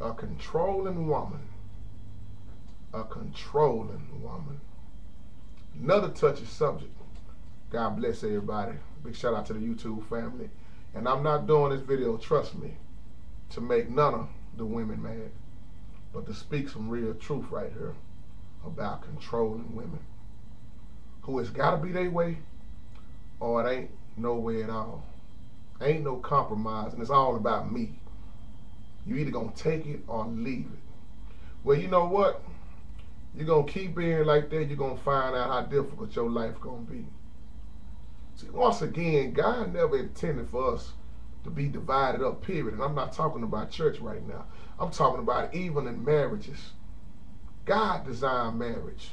A controlling woman. A controlling woman. Another touchy subject. God bless everybody. Big shout out to the YouTube family. And I'm not doing this video, trust me, to make none of the women mad, but to speak some real truth right here about controlling women. Who it's got to be their way, or it ain't no way at all. Ain't no compromise, and it's all about me. You either gonna take it or leave it. Well, you know what? You're gonna keep being like that, you're gonna find out how difficult your life gonna be. See, once again, God never intended for us to be divided up, period. And I'm not talking about church right now. I'm talking about even in marriages. God designed marriage.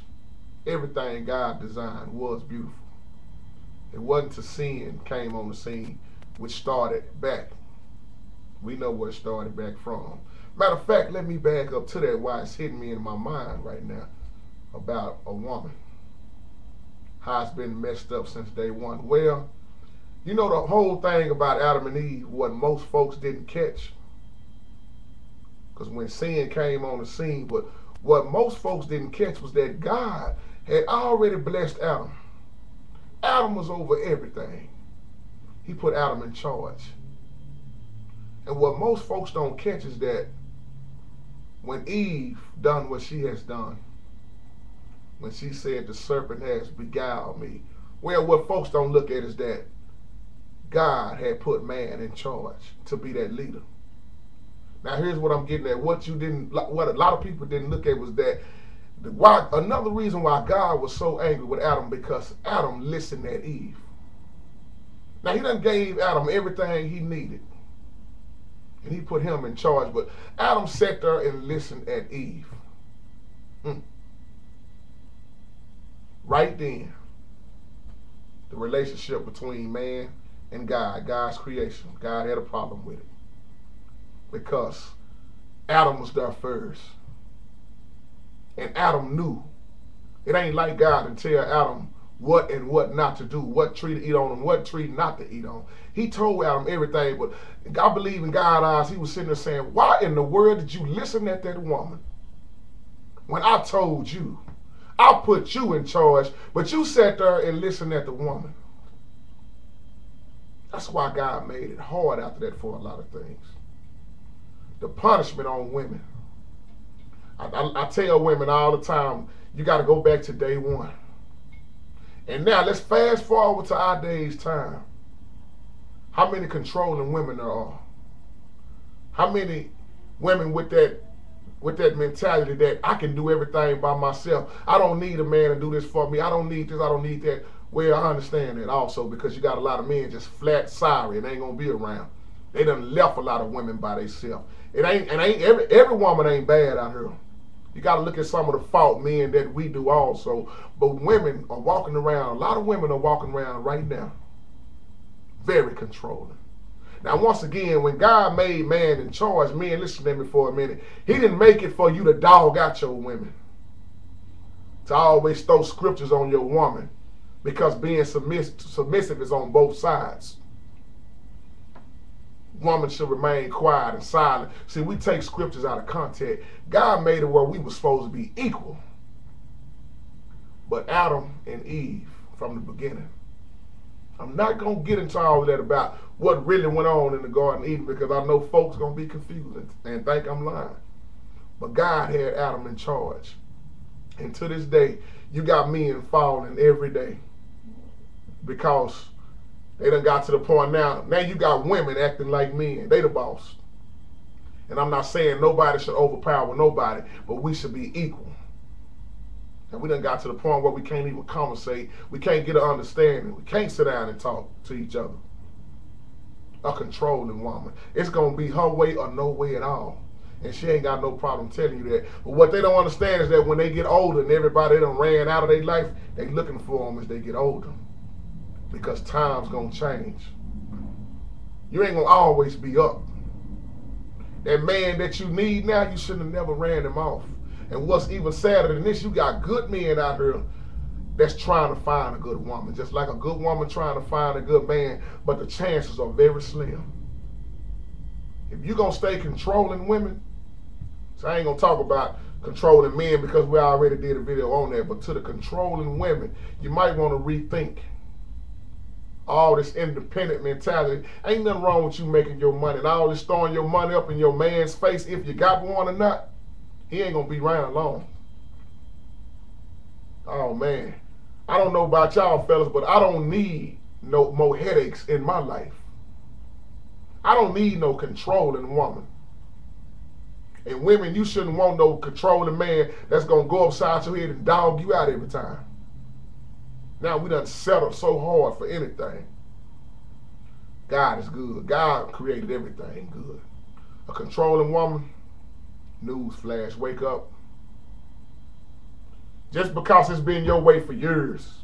Everything God designed was beautiful. It wasn't till sin came on the scene, which started back. We know where it started back from. Matter of fact, let me back up to that, why it's hitting me in my mind right now about a woman. How it's been messed up since day one. Well, you know the whole thing about Adam and Eve, what most folks didn't catch. Because when sin came on the scene, but what most folks didn't catch was that God had already blessed Adam. Adam was over everything. He put Adam in charge. And what most folks don't catch is that when Eve done what she has done, when she said the serpent has beguiled me, well, what folks don't look at is that God had put man in charge to be that leader. Now here's what I'm getting at. What a lot of people didn't look at was that another reason why God was so angry with Adam, because Adam listened at Eve. Now he done gave Adam everything he needed, and he put him in charge, but Adam sat there and listened at Eve. Right then, the relationship between man and God, God's creation, God had a problem with it. Because Adam was there first. And Adam knew. It ain't like God to tell Adam what and what not to do, what tree to eat on and what tree not to eat on. He told Adam everything, but I believe in God's eyes, he was sitting there saying, why in the world did you listen at that woman when I told you? I put you in charge, but you sat there and listened at the woman. That's why God made it hard after that for a lot of things. The punishment on women. I tell women all the time, you got to go back to day one. And now let's fast forward to our day's time. How many controlling women there are? How many women with that mentality that I can do everything by myself? I don't need a man to do this for me. I don't need this. I don't need that. Well, I understand that also, because you got a lot of men just flat sorry and ain't gonna be around. They done left a lot of women by themselves. Every woman ain't bad out here. You got to look at some of the fault men that we do also. But women are walking around. A lot of women are walking around right now, very controlling. Now, once again, when God made man in charge, men, listen to me for a minute. He didn't make it for you to dog out your women, to always throw scriptures on your woman, because being submissive is on both sides. Woman should remain quiet and silent. See, we take scriptures out of context. God made it where we were supposed to be equal. But Adam and Eve, from the beginning, I'm not going to get into all of that about what really went on in the Garden of Eden, because I know folks going to be confused and think I'm lying. But God had Adam in charge. And to this day, you got men falling every day, because they done got to the point now you got women acting like men. They the boss. And I'm not saying nobody should overpower nobody, but we should be equal. And we done got to the point where we can't even conversate. We can't get an understanding. We can't sit down and talk to each other. A controlling woman. It's going to be her way or no way at all. And she ain't got no problem telling you that. But what they don't understand is that when they get older and everybody done ran out of their life, they looking for them as they get older. Because time's gonna change. You ain't gonna always be up. That man that you need now, you shouldn't have never ran him off. And what's even sadder than this, you got good men out here that's trying to find a good woman. Just like a good woman trying to find a good man, but the chances are very slim. If you're gonna stay controlling women, So I ain't gonna talk about controlling men because we already did a video on that. But to the controlling women, you might want to rethink all this independent mentality. Ain't nothing wrong with you making your money and all this throwing your money up in your man's face. If you got one or not, he ain't gonna be around long. Oh man, I don't know about y'all fellas, but I don't need no more headaches in my life. I don't need no controlling woman. And women, you shouldn't want no controlling man that's gonna go upside your head and dog you out every time. Now we done settled so hard for anything. God is good. God created everything good. A controlling woman, news flash, wake up. Just because it's been your way for years.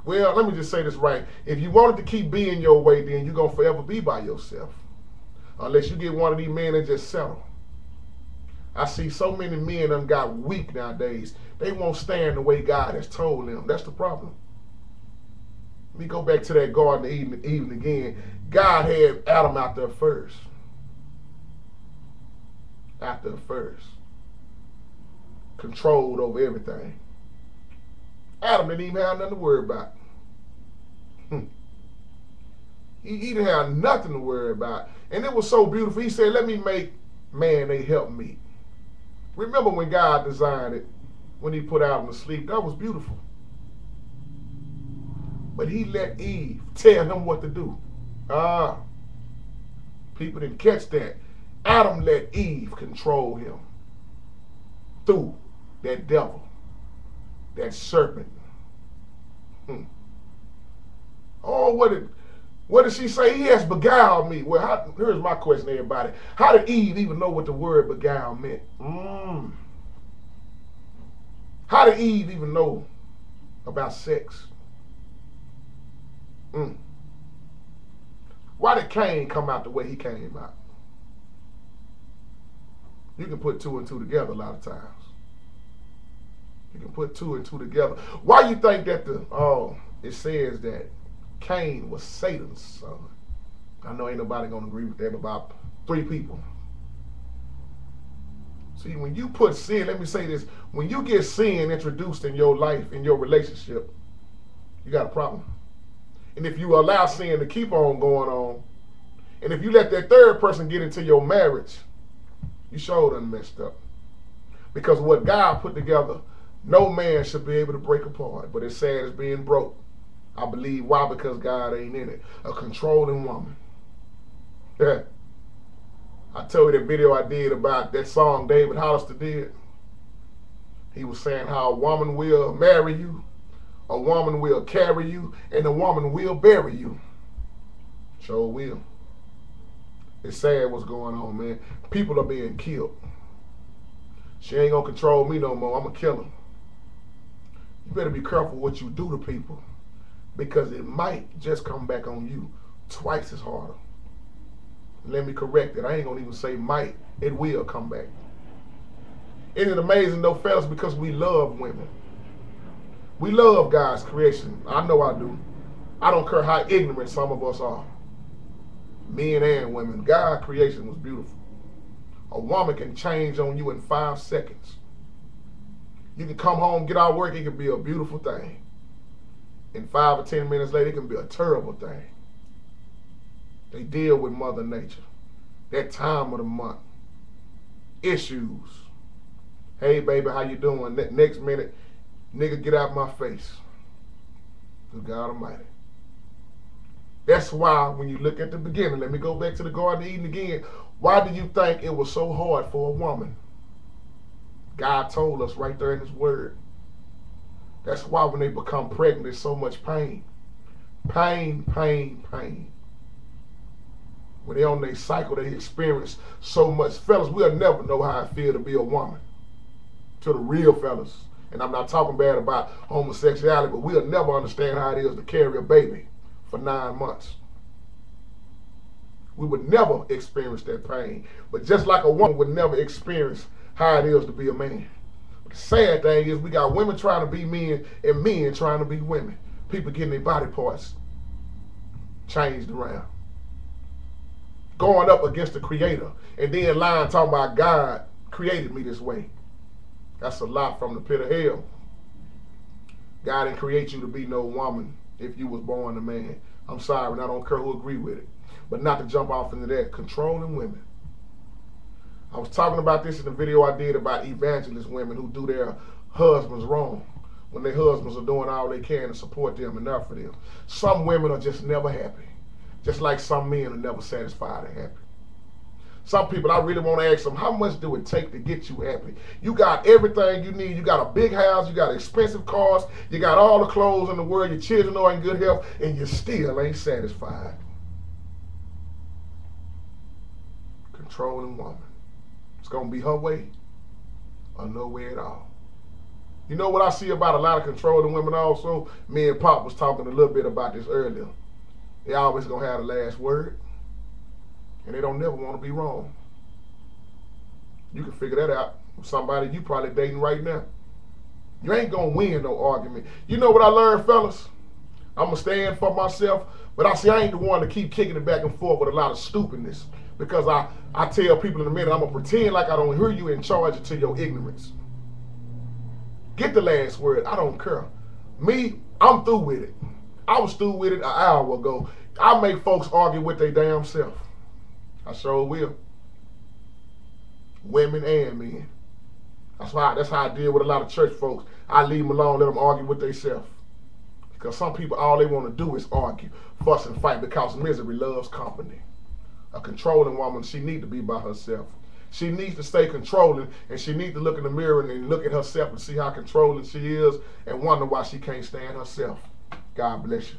Well, let me just say this right. If you wanted to keep being your way, then you're going to forever be by yourself. Unless you get one of these men and just settle. I see so many men done got weak nowadays. They won't stand the way God has told them. That's the problem. Let me go back to that Garden of Eden again. God had Adam out there first. Out there first. Controlled over everything. Adam didn't even have nothing to worry about. He didn't have nothing to worry about. And it was so beautiful. He said, let me make man a helpmeet. Remember when God designed it, when he put Adam to sleep, that was beautiful. But he let Eve tell him what to do. People didn't catch that. Adam let Eve control him through that devil, that serpent. Oh, what did she say? He has beguiled me. Well, here's my question, everybody. How did Eve even know what the word beguile meant? How did Eve even know about sex? Why did Cain come out the way he came out? You can put two and two together a lot of times. You can put two and two together. Why you think that it says that Cain was Satan's son? I know ain't nobody gonna agree with that, but about 3 people. See, when you put sin, let me say this, when you get sin introduced in your life, in your relationship, you got a problem. And if you allow sin to keep on going on, and if you let that third person get into your marriage, you sure done messed up. Because what God put together, no man should be able to break apart. But it's sad it's being broke. I believe why? Because God ain't in it. A controlling woman. Yeah. I told you that video I did about that song David Hollister did. He was saying how a woman will marry you, a woman will carry you, and a woman will bury you. Sure will. It's sad what's going on, man. People are being killed. She ain't gonna control me no more. I'm gonna kill her. You better be careful what you do to people, because it might just come back on you twice as harder. Let me correct it. I ain't gonna even say might. It will come back. Isn't it amazing though, fellas, because we love women. We love God's creation. I know I do. I don't care how ignorant some of us are. Men and women. God's creation was beautiful. A woman can change on you in 5 seconds. You can come home, get out of work, it can be a beautiful thing. In 5 or 10 minutes later, it can be a terrible thing. They deal with Mother Nature. That time of the month. Issues. Hey, baby, how you doing? Next minute, nigga, get out my face. Good God Almighty. That's why when you look at the beginning, let me go back to the Garden of Eden again. Why do you think it was so hard for a woman? God told us right there in his word. That's why when they become pregnant, there's so much pain. Pain, pain, pain. When they're on their cycle, they experience so much. Fellas, we'll never know how it feels to be a woman. To the real fellas. And I'm not talking bad about homosexuality, but we'll never understand how it is to carry a baby for 9 months. We would never experience that pain. But just like a woman would never experience how it is to be a man. But the sad thing is we got women trying to be men and men trying to be women. People getting their body parts changed around. Going up against the creator and then lying talking about God created me this way. That's a lot from the pit of hell. God didn't create you to be no woman if you was born a man. I'm sorry, and I don't care who agree with it. But not to jump off into that. Controlling women. I was talking about this in the video I did about evangelist women who do their husbands wrong when their husbands are doing all they can to support them and not for them. Some women are just never happy. Just like some men are never satisfied and happy. Some people, I really want to ask them, how much do it take to get you happy? You got everything you need. You got a big house. You got expensive cars. You got all the clothes in the world. Your children are in good health. And you still ain't satisfied. Controlling woman. It's going to be her way or no way at all. You know what I see about a lot of controlling women also? Me and Pop was talking a little bit about this earlier. They always going to have the last word. And they don't never want to be wrong. You can figure that out with somebody you probably dating right now. You ain't going to win no argument. You know what I learned, fellas? I'm going to stand for myself, but I ain't the one to keep kicking it back and forth with a lot of stupidness. Because I tell people in a minute, I'm going to pretend like I don't hear you and charge it to your ignorance. Get the last word. I don't care. Me, I'm through with it. I was through with it an hour ago. I make folks argue with their damn self. I sure will. Women and men. That's how I deal with a lot of church folks. I leave them alone, let them argue with themselves. Because some people, all they want to do is argue, fuss and fight, because misery loves company. A controlling woman, she needs to be by herself. She needs to stay controlling, and she needs to look in the mirror and look at herself and see how controlling she is and wonder why she can't stand herself. God bless you.